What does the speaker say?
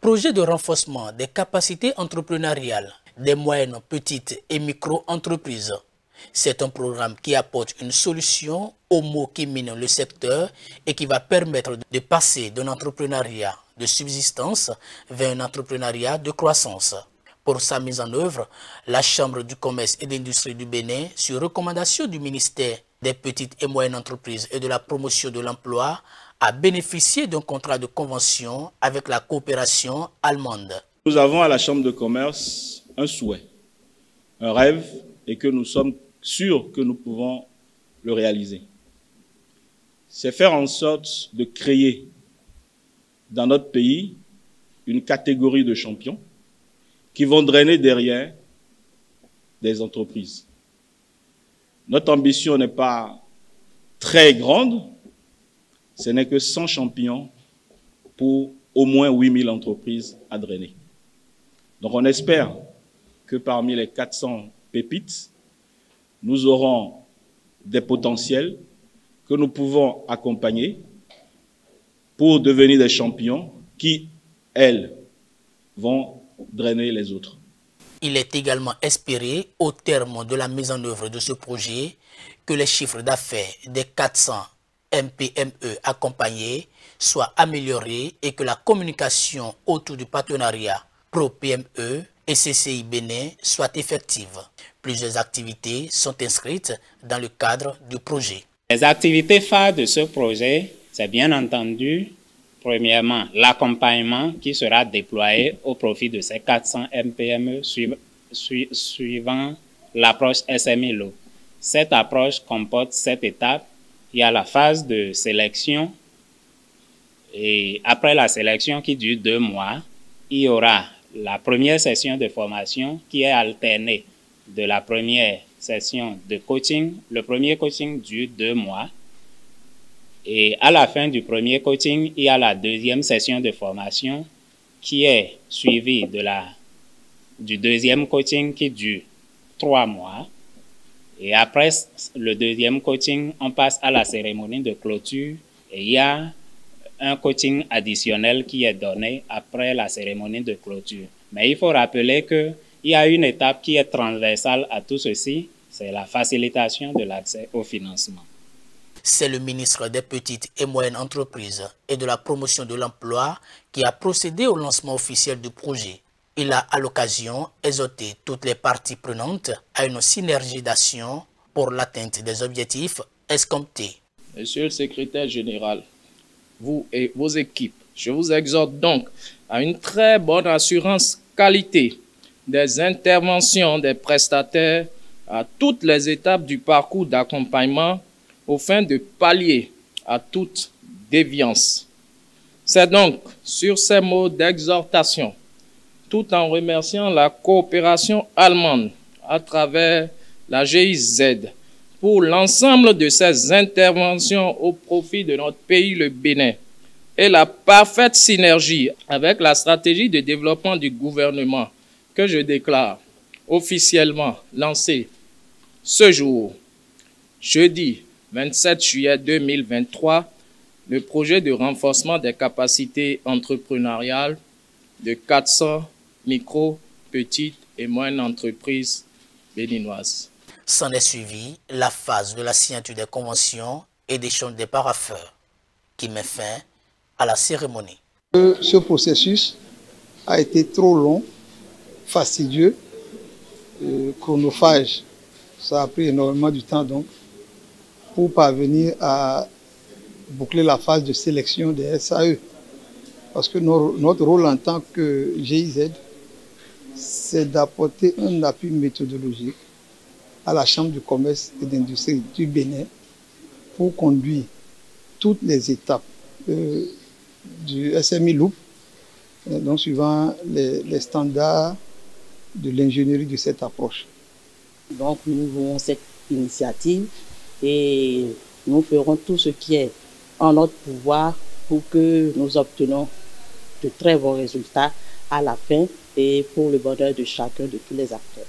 projet de renforcement des capacités entrepreneuriales des moyennes, petites et micro-entreprises. C'est un programme qui apporte une solution aux maux qui minent le secteur et qui va permettre de passer d'un entrepreneuriat de subsistance vers un entrepreneuriat de croissance. Pour sa mise en œuvre, la Chambre du commerce et d'industrie du Bénin, sur recommandation du ministère des petites et moyennes entreprises et de la promotion de l'emploi, a bénéficié d'un contrat de convention avec la coopération allemande. Nous avons à la Chambre de commerce un souhait, un rêve, et que nous sommes sûrs que nous pouvons le réaliser. C'est faire en sorte de créer dans notre pays une catégorie de champions qui vont drainer derrière des entreprises. Notre ambition n'est pas très grande, ce n'est que 100 champions pour au moins 8000 entreprises à drainer. Donc on espère que parmi les 400 pépites, nous aurons des potentiels que nous pouvons accompagner pour devenir des champions qui, elles, vont drainer les autres. Il est également espéré, au terme de la mise en œuvre de ce projet, que les chiffres d'affaires des 400 MPME accompagnés soient améliorés et que la communication autour du partenariat Pro-PME et CCI Bénin soit effective. Plusieurs activités sont inscrites dans le cadre du projet. Les activités phares de ce projet, c'est bien entendu, premièrement, l'accompagnement qui sera déployé au profit de ces 400 MPME suivant l'approche SMI-LO. Cette approche comporte 7 étapes. Il y a la phase de sélection et après la sélection qui dure 2 mois, il y aura la première session de formation qui est alternée de la première session de coaching. Le premier coaching dure 2 mois. Et à la fin du premier coaching, il y a la deuxième session de formation qui est suivie du deuxième coaching qui dure 3 mois. Et après le deuxième coaching, on passe à la cérémonie de clôture et il y a un coaching additionnel qui est donné après la cérémonie de clôture. Mais il faut rappeler qu'il y a une étape qui est transversale à tout ceci, c'est la facilitation de l'accès au financement. C'est le ministre des Petites et Moyennes Entreprises et de la Promotion de l'Emploi qui a procédé au lancement officiel du projet. Il a à l'occasion exhorté toutes les parties prenantes à une synergie d'action pour l'atteinte des objectifs escomptés. Monsieur le secrétaire général, vous et vos équipes, je vous exhorte donc à une très bonne assurance qualité des interventions des prestataires à toutes les étapes du parcours d'accompagnement au fin de pallier à toute déviance. C'est donc sur ces mots d'exhortation, tout en remerciant la coopération allemande à travers la GIZ pour l'ensemble de ces interventions au profit de notre pays, le Bénin, et la parfaite synergie avec la stratégie de développement du gouvernement que je déclare officiellement lancée ce jour, jeudi 27 juillet 2023, le projet de renforcement des capacités entrepreneuriales de 400 micro, petites et moyennes entreprises béninoises. S'en est suivi la phase de la signature des conventions et d'échange des parapheurs qui met fin à la cérémonie. Ce processus a été trop long, fastidieux, chronophage. Ça a pris énormément de temps donc pour parvenir à boucler la phase de sélection des SAE. Parce que notre rôle en tant que GIZ, c'est d'apporter un appui méthodologique à la Chambre du commerce et d'industrie du Bénin pour conduire toutes les étapes du SMI Loop, donc suivant les standards de l'ingénierie de cette approche. Donc nous voulons cette initiative et nous ferons tout ce qui est en notre pouvoir pour que nous obtenions de très bons résultats à la fin et pour le bonheur de chacun de tous les acteurs.